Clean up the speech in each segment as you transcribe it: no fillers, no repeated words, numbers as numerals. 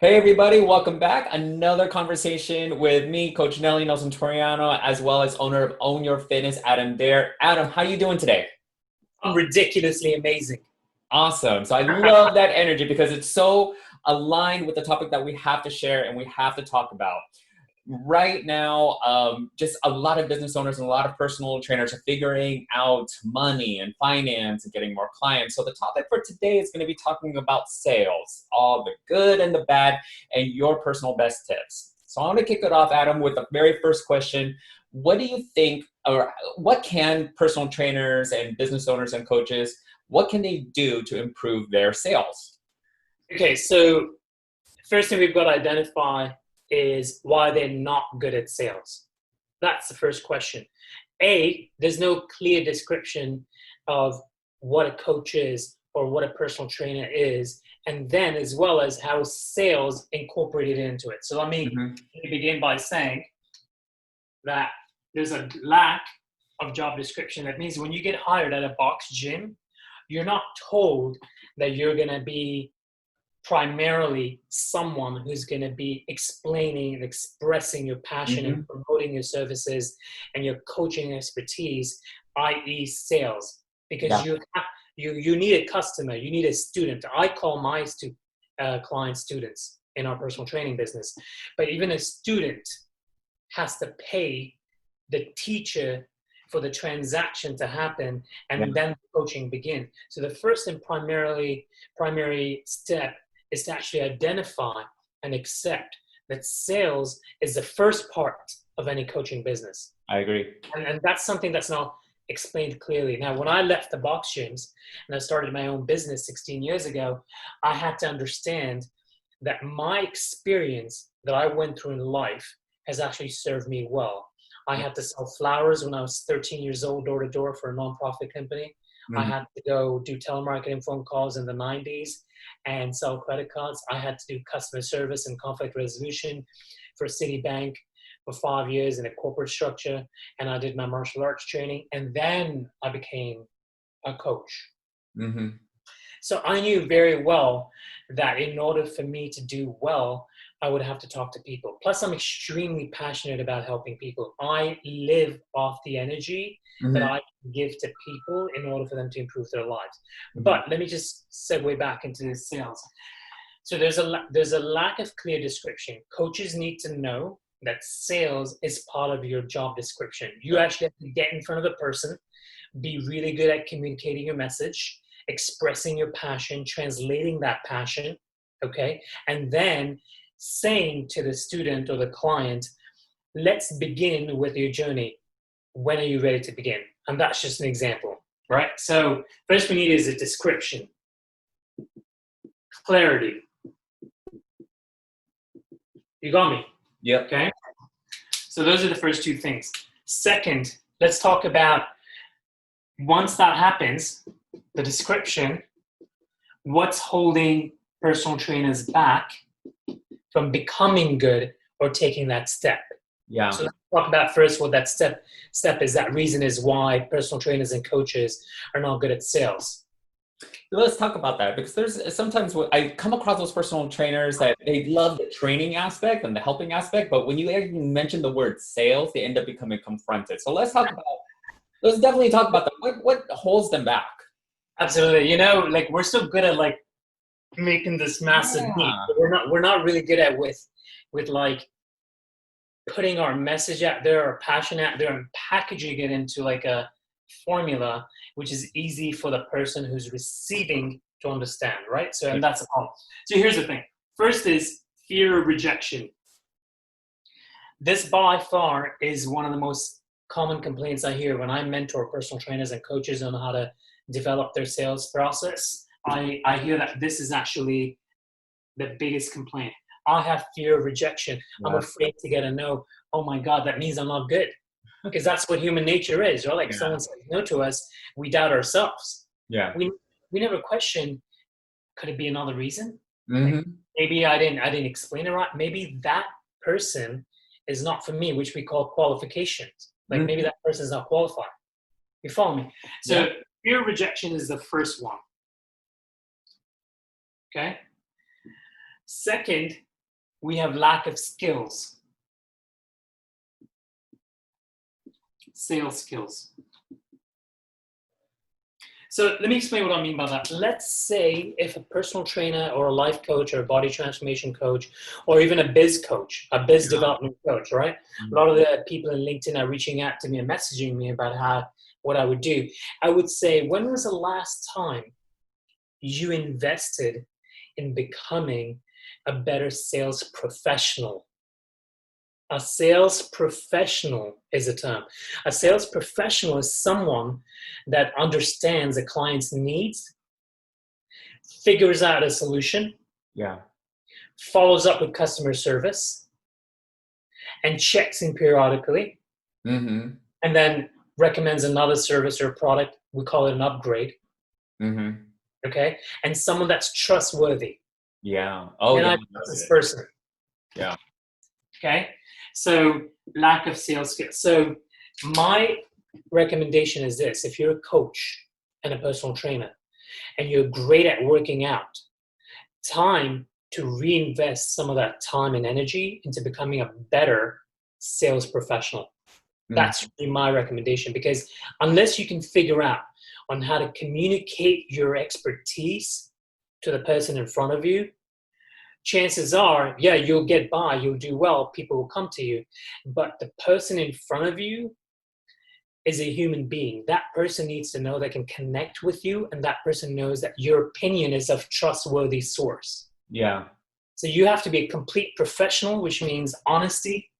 Hey everybody, welcome back. Another conversation with me, Coach Nelson Toriano, as well as owner of Own Your Fitness, Adam Dare. Adam, how you doing today? I'm ridiculously amazing. Awesome. So I love that energy because it's so aligned with the topic that we have to share and we have to talk about. Right now, just a lot of business owners and a lot of personal trainers are figuring out money and finance and getting more clients. So the topic for today is going to be talking about sales, all the good and the bad, and your personal best tips. So I want to kick it off, Adam, with the very first question. What do you think, or what can personal trainers and business owners and coaches, what can they do to improve their sales? Okay, so first thing we've got to identify is why they're not good at sales. That's the first question. There's no clear description of what a coach is or what a personal trainer is, and then as well as how sales incorporated into it. So let me begin by saying that there's a lack of job description. That means when you get hired at a box gym, you're not told that you're going to be primarily someone who's going to be explaining and expressing your passion and Mm-hmm. promoting your services and your coaching expertise, i.e. sales, because Yeah. you need a customer, you need a student. I call my clients students in our personal training business, but even a student has to pay the teacher for the transaction to happen, Yeah. and then the coaching begin. So the first and primary step is to actually identify and accept that sales is the first part of any coaching business. I agree. And that's something that's not explained clearly. Now, when I left the box gyms and I started my own business 16 years ago, I had to understand that my experience that I went through in life has actually served me well. I had to sell flowers when I was 13 years old, door to door for a nonprofit company. I Mhm. had to go do telemarketing phone calls in the 90s and sell credit cards. I had to do customer service and conflict resolution for Citibank for 5 years in a corporate structure. And I did my martial arts training. And then I became a coach. Mhm. So I knew very well that in order for me to do well, I would have to talk to people. Plus, I'm extremely passionate about helping people. I live off the energy that Mhm. I give to people in order for them to improve their lives. Mhm. But let me just segue back into the sales. So there's a lack of clear description. Coaches need to know that sales is part of your job description. You actually have to get in front of the person, be really good at communicating your message, expressing your passion, translating that passion, okay? And then saying to the student or the client, let's begin with your journey. When are you ready to begin? And that's just an example, right? So first we need is a description, clarity. You got me, Yep. okay? So those are the first two things. Second, let's talk about once that happens, the description, what's holding personal trainers back from becoming good or taking that step. Yeah. So let's talk about first what that step is. That reason is why personal trainers and coaches are not good at sales. Let's talk about that because there's sometimes I come across those personal trainers that they love the training aspect and the helping aspect, but when you even mention the word sales, they end up becoming confronted. So let's definitely talk about that. What holds them back? Absolutely. Like we're so good at like making this massive need, Yeah. but we're not really good at with like putting our message out there, our passion out there, and packaging it into like a formula which is easy for the person who's receiving to understand, right? So, Yeah. and that's the problem. So here's the thing. First is fear of rejection. This by far is one of the most common complaints I hear when I mentor personal trainers and coaches on how to develop their sales process. I hear that this is actually the biggest complaint. I have fear of rejection. I'm Yeah. afraid to get a no. Oh my God, that means I'm not good. Because that's what human nature is, right? Like Yeah. someone says no to us, we doubt ourselves. Yeah. We never question, could it be another reason? Like Hmm. maybe I didn't explain it right. Maybe that person is not for me, which we call qualifications. Like maybe Hmm. that person is not qualified. You follow me? Yeah. So fear of rejection is the first one. Okay. Second we have lack of skills, sales skills. So let me explain what I mean by that. Let's say if a personal trainer or a life coach or a body transformation coach or even a biz coach, a biz development coach, right? A lot of the people in LinkedIn are reaching out to me and messaging me about what I would do. I would say, when was the last time you invested in becoming a better sales professional? A sales professional is a term. A sales professional is someone that understands a client's needs, figures out a solution, follows up with customer service, and checks in periodically, and then recommends another service or product. We call it an upgrade. Okay? And someone that's trustworthy. Yeah. And I trust this person. Yeah. Okay? So lack of sales skills. So my recommendation is this: if you're a coach and a personal trainer and you're great at working out, time to reinvest some of that time and energy into becoming a better sales professional. That's really my recommendation, because unless you can figure out on how to communicate your expertise to the person in front of you, chances are, yeah, you'll get by, you'll do well, people will come to you. But the person in front of you is a human being. That person needs to know they can connect with you, and that person knows that your opinion is of trustworthy source. Yeah. So you have to be a complete professional, which means honesty,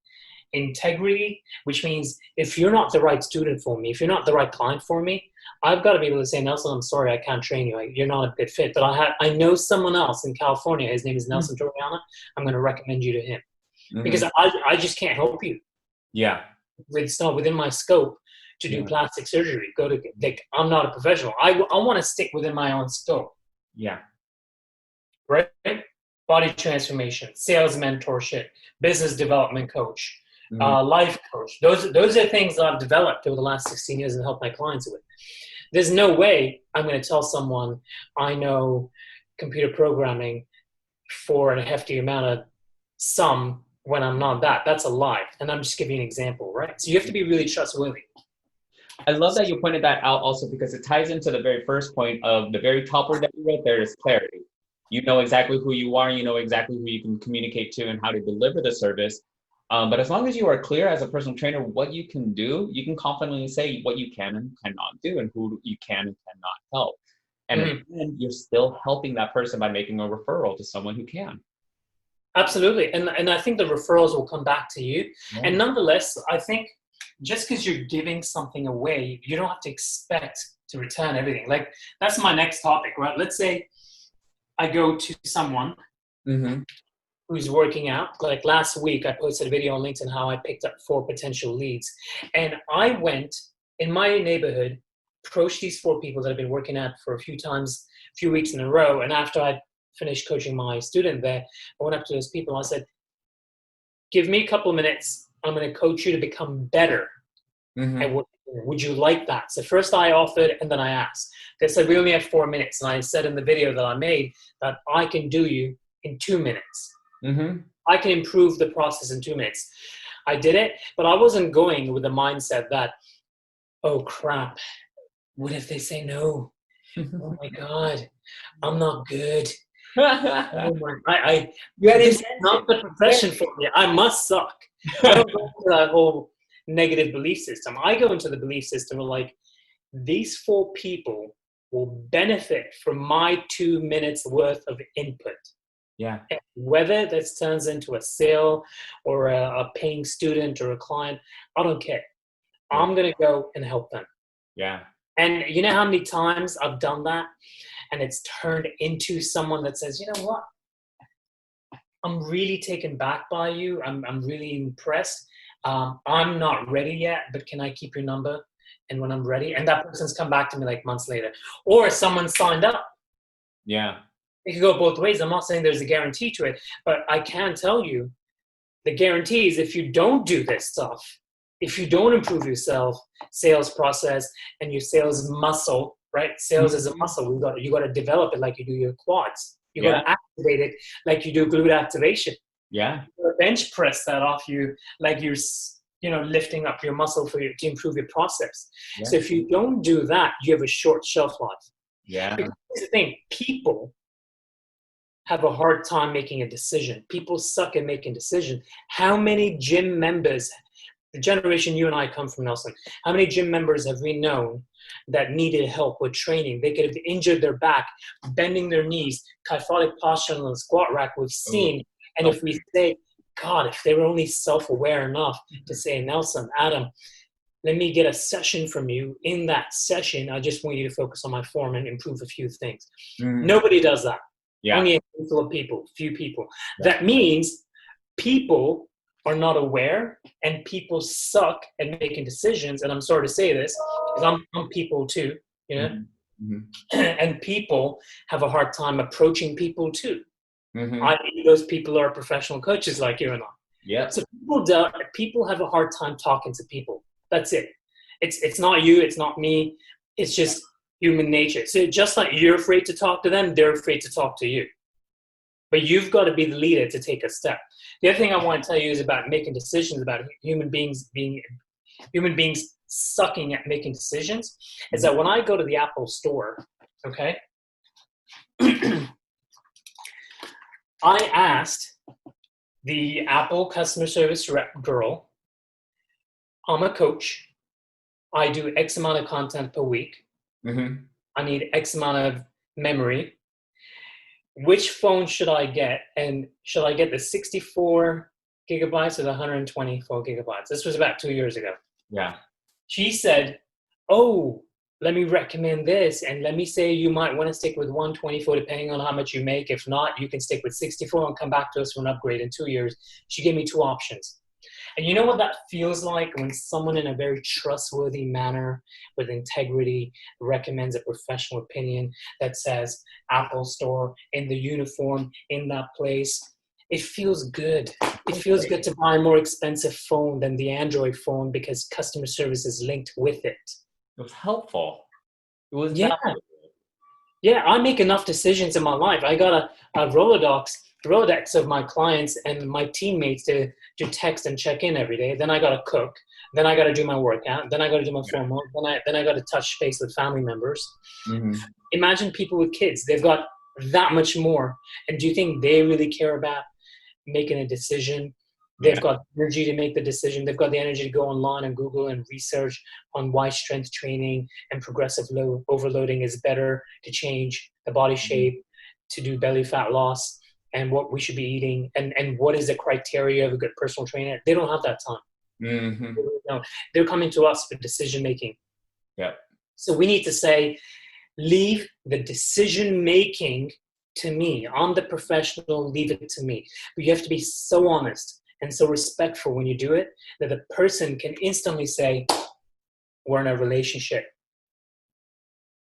integrity, which means if you're not the right student for me, if you're not the right client for me, I've got to be able to say, Nelson, I'm sorry, I can't train you. You're not a good fit. But I know someone else in California. His name is Nelson Toriana. I'm going to recommend you to him because I just can't help you. Yeah. It's not within my scope to do plastic surgery. I'm not a professional. I want to stick within my own scope. Yeah. Right? Body transformation, sales mentorship, business development coach, life coach. Those are things that I've developed over the last 16 years and helped my clients with. There's no way I'm going to tell someone I know computer programming for a hefty amount of sum when I'm not that. That's a lie. And I'm just giving you an example, right? So you have to be really trustworthy. I love that you pointed that out also, because it ties into the very first point of the very top word that you wrote there is clarity. You know exactly who you are, you know exactly who you can communicate to and how to deliver the service. But as long as you are clear as a personal trainer what you can do, you can confidently say what you can and cannot do and who you can and cannot help. And again, you're still helping that person by making a referral to someone who can. Absolutely. And I think the referrals will come back to you. Yeah. And nonetheless, I think just because you're giving something away, you don't have to expect to return everything. Like, that's my next topic, right? Let's say I go to someone who's working out. Like last week, I posted a video on LinkedIn how I picked up 4 potential leads. And I went in my neighborhood, approached these 4 people that have been working out for a few weeks in a row. And after I finished coaching my student there, I went up to those people and I said, give me a couple of minutes. I'm going to coach you to become better. And would you like that? So first I offered and then I asked. They said, we only have 4 minutes. And I said in the video that I made that I can do you in 2 minutes. I can improve the process in 2 minutes. I did it, but I wasn't going with the mindset that, oh crap, what if they say no? Oh my God, I'm not good. That is not the profession for me. I must suck. I don't go into that whole negative belief system. I go into the belief system of like, these 4 people will benefit from my 2 minutes worth of input. Yeah. And whether this turns into a sale or a paying student or a client, I don't care. Yeah. I'm going to go and help them. Yeah. And you know how many times I've done that and it's turned into someone that says, you know what? I'm really taken back by you. I'm really impressed. I'm not ready yet, but can I keep your number? And when I'm ready, and that person's come back to me like months later, or someone signed up. Yeah. It could go both ways. I'm not saying there's a guarantee to it, but I can tell you the guarantee is if you don't do this stuff, if you don't improve your sales process and your sales muscle, right? Sales is a muscle. You got to develop it like you do your quads. You got to activate it like you do glute activation. Yeah. Bench press that off you like you're lifting up your muscle to improve your process. Yeah. So if you don't do that, you have a short shelf life. Yeah. Because here's the thing, people have a hard time making a decision. People suck at making decisions. How many gym members, the generation you and I come from, Nelson, how many gym members have we known that needed help with training? They could have injured their back, bending their knees, kyphotic posture on the squat rack we've seen. And if we say, God, if they were only self-aware enough to say, Nelson, Adam, let me get a session from you. In that session, I just want you to focus on my form and improve a few things. Nobody does that. Yeah. Only a handful of people, few people. Yeah. That means people are not aware and people suck at making decisions. And I'm sorry to say this, because I'm people too, you know? And people have a hard time approaching people too. I mean, those people are professional coaches like you and I. Yeah. So people have a hard time talking to people. That's it. It's not you, it's not me. It's just human nature. So just like you're afraid to talk to them, they're afraid to talk to you. But you've got to be the leader to take a step. The other thing I want to tell you is about making decisions, about human beings sucking at making decisions, is that when I go to the Apple store, okay, I asked the Apple customer service rep girl, I'm a coach. I do X amount of content per week. I need X amount of memory. Which phone should I get? And should I get the 64 gigabytes or the 124 gigabytes? This was about 2 years ago. Yeah. She said, oh, let me recommend this. And let me say you might want to stick with 124 depending on how much you make. If not, you can stick with 64 and come back to us for an upgrade in 2 years. She gave me two options. And you know what that feels like when someone in a very trustworthy manner with integrity recommends a professional opinion that says Apple Store in the uniform in that place. It feels good. It feels good to buy a more expensive phone than the Android phone because customer service is linked with it. It was helpful. It was valuable. Yeah, I make enough decisions in my life. I got a Rolodex of my clients and my teammates to text and check in every day. Then I got to cook. Then I got to do my workout. Then I got to do my formal. Then I got to touch base with family members. Imagine people with kids. They've got that much more. And do you think they really care about making a decision? They've got energy to make the decision. They've got the energy to go online and Google and research on why strength training and progressive overloading is better to change the body shape, to do belly fat loss, and what we should be eating, and what is the criteria of a good personal trainer. They don't have that time. No, they're coming to us for decision making. Yeah. So we need to say, leave the decision making to me. I'm the professional, leave it to me. But you have to be so honest and so respectful when you do it that the person can instantly say, we're in a relationship.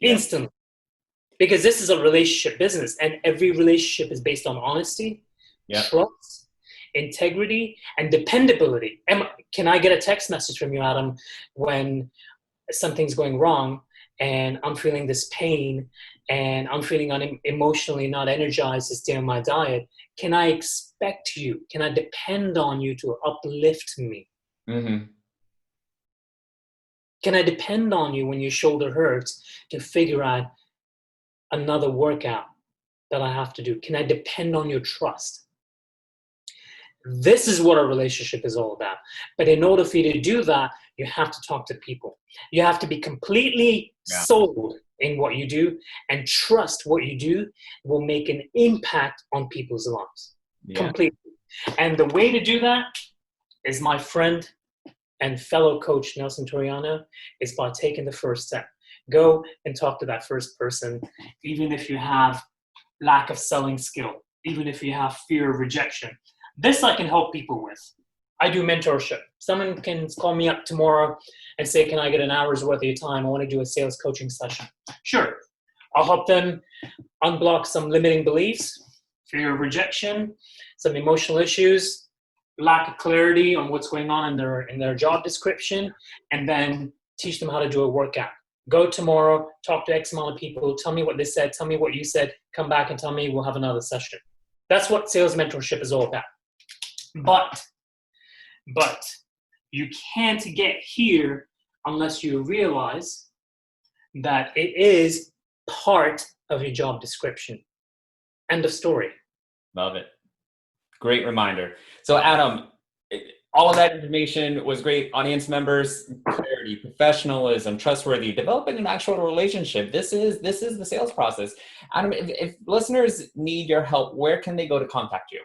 Instantly. Because this is a relationship business, and every relationship is based on honesty, trust, integrity, and dependability. Can I get a text message from you, Adam, when something's going wrong and I'm feeling this pain and I'm feeling emotionally not energized to stay on my diet? Can I expect you? Can I depend on you to uplift me? Can I depend on you when your shoulder hurts to figure out another workout that I have to do? Can I depend on your trust? This is what a relationship is all about. But in order for you to do that, you have to talk to people. You have to be completely sold in what you do and trust what you do will make an impact on people's lives. Completely. And the way to do that is my friend and fellow coach, Nelson Toriano, is by taking the first step. Go and talk to that first person, even if you have lack of selling skill, even if you have fear of rejection. This I can help people with. I do mentorship. Someone can call me up tomorrow and say, can I get an hour's worth of your time? I want to do a sales coaching session. Sure. I'll help them unblock some limiting beliefs, fear of rejection, some emotional issues, lack of clarity on what's going on in their job description, and then teach them how to do a workout. Go tomorrow, talk to X amount of people, tell me what they said, tell me what you said, come back and tell me, we'll have another session. That's what sales mentorship is all about. But you can't get here unless you realize that it is part of your job description. End of story. Love it. Great reminder. So Adam, all of that information was great. Audience members, clarity, professionalism, trustworthy, developing an actual relationship. This is the sales process. Adam, if listeners need your help, where can they go to contact you?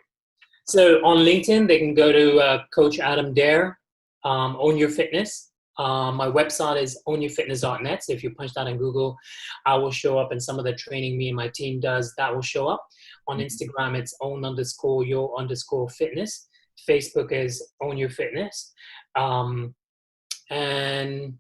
So on LinkedIn, they can go to Coach Adam Dare, Own Your Fitness. My website is ownyourfitness.net. So if you punch that in Google, I will show up, and some of the training me and my team does, that will show up. On Instagram, it's own_your_fitness. Facebook is Own Your Fitness. And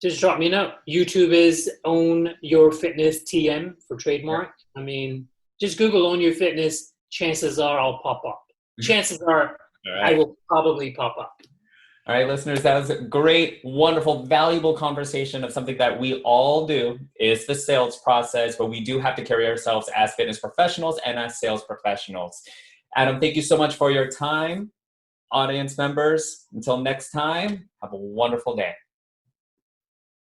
just drop me a note. YouTube is Own Your Fitness TM for trademark. I mean, just Google Own Your Fitness. Chances are I'll pop up. Chances are I will probably pop up. All right, listeners, that was a great, wonderful, valuable conversation of something that we all do is the sales process, but we do have to carry ourselves as fitness professionals and as sales professionals. Adam, thank you so much for your time. Audience members, until next time, have a wonderful day.